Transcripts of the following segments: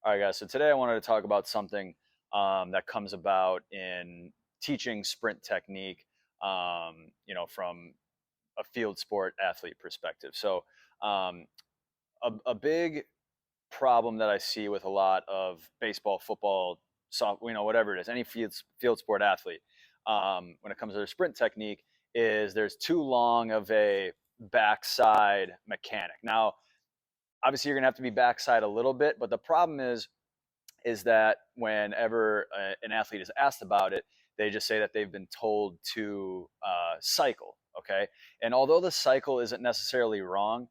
All right, guys. So today I wanted to talk about something that comes about in teaching sprint technique, from a field sport athlete perspective. So, um, a big problem that I see with a lot of baseball, football, whatever it is, any field sport athlete, when it comes to their sprint technique, is there's too long of a backside mechanic. Now, obviously, you're gonna have to be backside a little bit, but the problem is that whenever an athlete is asked about it, they just say that they've been told to cycle. Okay, and although the cycle isn't necessarily wrong,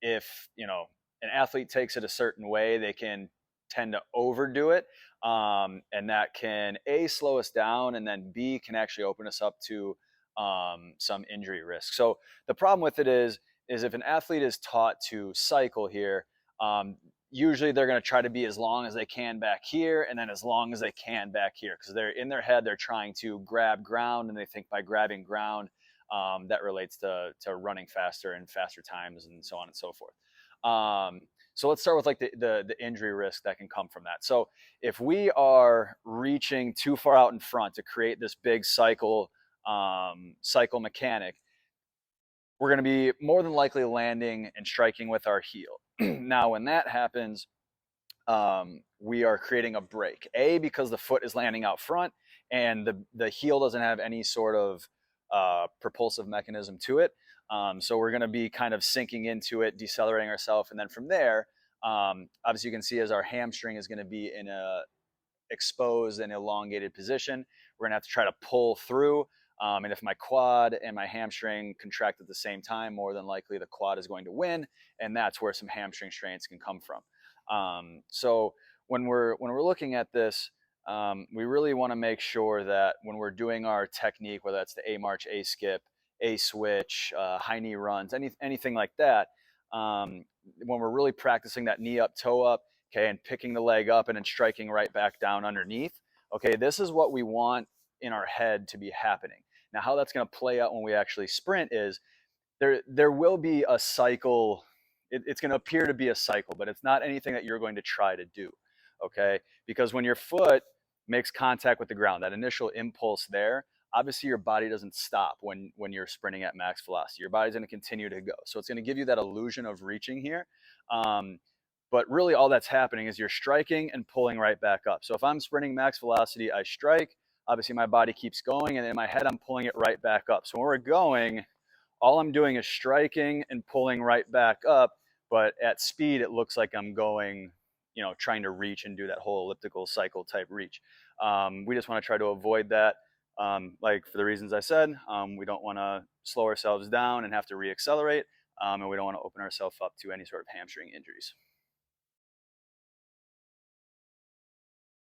if an athlete takes it a certain way, they can tend to overdo it, and that can a slow us down, and then b can actually open us up to some injury risk. So the problem with it is if an athlete is taught to cycle here, um, usually they're going to try to be as long as they can back here and then as long as they can back here because they're in their head they're trying to grab ground, and they think by grabbing ground that relates to running faster and faster times and so on and so forth. So let's start with like the injury risk that can come from that. So if we are reaching too far out in front to create this big cycle mechanic, we're going to be more than likely landing and striking with our heel. Now, when that happens, we are creating a break. A, because the foot is landing out front and the heel doesn't have any sort of propulsive mechanism to it. So we're going to be kind of sinking into it, decelerating ourselves. And then from there, obviously you can see as our hamstring is going to be in a exposed and elongated position, we're going to have to try to pull through. And if my quad and my hamstring contract at the same time, more than likely the quad is going to win, and that's where some hamstring strains can come from. So when we're looking at this, we really want to make sure that when we're doing our technique, whether that's the A march, A skip, A switch, high knee runs, anything like that, when we're really practicing that knee up, toe up, okay, and picking the leg up and then striking right back down underneath. Okay, this is what we want in our head to be happening. Now, how that's going to play out when we actually sprint is there will be a cycle. It's going to appear to be a cycle, but it's not anything that you're going to try to do. Okay, because when your foot makes contact with the ground, that initial impulse there, obviously your body doesn't stop when you're sprinting at max velocity. Your body's going to continue to go. So it's going to give you that illusion of reaching here. But really all that's happening is you're striking and pulling right back up. So if I'm sprinting max velocity, I strike, obviously my body keeps going, and in my head I'm pulling it right back up. So when we're going, all I'm doing is striking and pulling right back up, but at speed it looks like I'm going, trying to reach and do that whole elliptical cycle type reach. We just want to try to avoid that. Like for the reasons I said, we don't want to slow ourselves down and have to reaccelerate, and we don't want to open ourselves up to any sort of hamstring injuries.